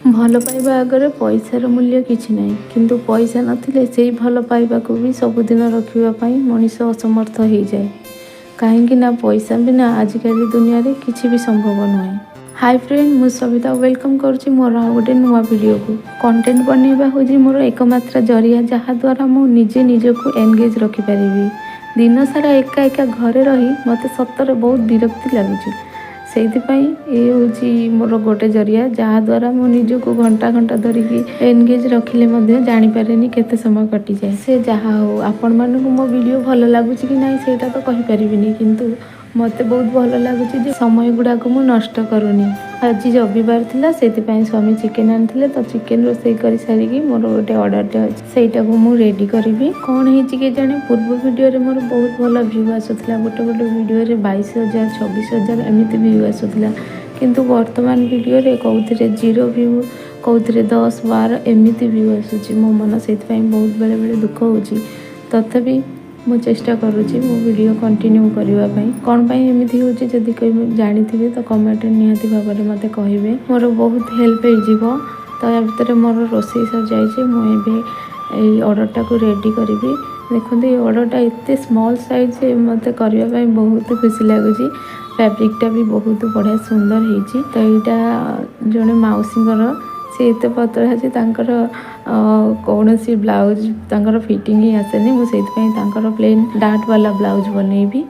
ଭଲ ପାଇବା ଆଗରେ ପଇସାର ମୂଲ୍ୟ କିଛି ନାହିଁ, କିନ୍ତୁ ପଇସା ନଥିଲେ ସେଇ ଭଲ ପାଇବାକୁ ବି ସବୁଦିନ ରଖିବା ପାଇଁ ମଣିଷ ଅସମର୍ଥ ହେଇଯାଏ। କାହିଁକି ନା ପଇସା ବିନା ଆଜିକାଲି ଦୁନିଆରେ କିଛି ବି ସମ୍ଭବ ନୁହେଁ। ହାଇ ଫ୍ରେଣ୍ଡ, ମୁଁ ସବିତା ୱେଲକମ୍ କରୁଛି ମୋର ଆଉ ଗୋଟେ ନୂଆ ଭିଡ଼ିଓକୁ। କଣ୍ଟେଣ୍ଟ ବନେଇବା ହେଉଛି ମୋର ଏକମାତ୍ର ଜରିଆ, ଯାହାଦ୍ୱାରା ମୁଁ ନିଜକୁ ଏନଗେଜ୍ ରଖିପାରିବି। ଦିନ ସାରା ଏକା ଏକା ଘରେ ରହି ମୋତେ ସତରେ ବହୁତ ବିରକ୍ତି ଲାଗୁଛି। ସେଇଥିପାଇଁ ଏ ହେଉଛି ମୋର ଗୋଟେ ଜରିଆ, ଯାହାଦ୍ୱାରା ମୁଁ ନିଜକୁ ଘଣ୍ଟା ଘଣ୍ଟା ଧରିକି ଏନଗେଜ୍ ରଖିଲେ ମଧ୍ୟ ଜାଣିପାରେନି କେତେ ସମୟ କଟିଯାଏ। ସେ ଯାହା ହଉ, ଆପଣମାନଙ୍କୁ ମୋ ଭିଡ଼ିଓ ଭଲ ଲାଗୁଛି କି ନାହିଁ ସେଇଟା ତ କହିପାରିବିନି, କିନ୍ତୁ ମୋତେ ବହୁତ ଭଲ ଲାଗୁଛି ଯେ ସମୟ ଗୁଡ଼ାକ ମୁଁ ନଷ୍ଟ କରୁନି। ଆଜି ରବିବାର ଥିଲା, ସେଥିପାଇଁ ସ୍ୱାମୀ ଚିକେନ୍ ଆଣିଥିଲେ, ତ ଚିକେନ୍ ରୋଷେଇ କରିସାରିକି ମୋର ଗୋଟେ ଅର୍ଡ଼ରଟେ ଅଛି, ସେଇଟାକୁ ମୁଁ ରେଡ଼ି କରିବି। କ'ଣ ହେଇଛି କେଜାଣି, ପୂର୍ବ ଭିଡ଼ିଓରେ ମୋର ବହୁତ ଭଲ ଭ୍ୟୁ ଆସୁଥିଲା, ଗୋଟେ ଭିଡ଼ିଓରେ 22,000 26,000 ଏମିତି ଭ୍ୟୁ ଆସୁଥିଲା, କିନ୍ତୁ ବର୍ତ୍ତମାନ ଭିଡ଼ିଓରେ କେଉଁଥିରେ 0 ଭ୍ୟୁ, କେଉଁଥିରେ 10 12 ଏମିତି ଭ୍ୟୁ ଆସୁଛି। ମୋ ମନ ସେଇଥିପାଇଁ ବହୁତ ବେଳେବେଳେ ଦୁଃଖ ହେଉଛି। ତଥାପି ମୁଁ ଚେଷ୍ଟା କରୁଛି ମୋ ଭିଡ଼ିଓ କଣ୍ଟିନ୍ୟୁ କରିବା ପାଇଁ। କ'ଣ ପାଇଁ ଏମିତି ହେଉଛି ଯଦି ଜାଣିଥିବେ ତ କମେଣ୍ଟରେ ନିହାତି ଭାବରେ ମୋତେ କହିବେ, ମୋର ବହୁତ ହେଲ୍ପ ହେଇଯିବ। ତ ୟା ଭିତରେ ମୋର ରୋଷେଇ ସରିଯାଇଛି, ମୁଁ ଏବେ ଏଇ ଅର୍ଡ଼ରଟାକୁ ରେଡ଼ି କରିବି। ଦେଖନ୍ତୁ, ଏଇ ଅର୍ଡ଼ରଟା ଏତେ ସ୍ମଲ୍ ସାଇଜ୍ ମୋତେ କରିବା ପାଇଁ ବହୁତ ଖୁସି ଲାଗୁଛି। ଫ୍ୟାବ୍ରିକଟା ବି ବହୁତ ବଢ଼ିଆ ସୁନ୍ଦର ହେଇଛି। ତ ଏଇଟା ଜଣେ ମାଉସୀଙ୍କର, ସେ ଏତେ ପତଳା ଅଛି, ତାଙ୍କର କୌଣସି ବ୍ଲାଉଜ୍ ତାଙ୍କର ଫିଟିଂ ହିଁ ଆସେନି। ମୁଁ ସେଇଥିପାଇଁ ତାଙ୍କର ପ୍ଲେନ୍ ଡାଟ୍ ବାଲା ବ୍ଲାଉଜ୍ ବନେଇବି।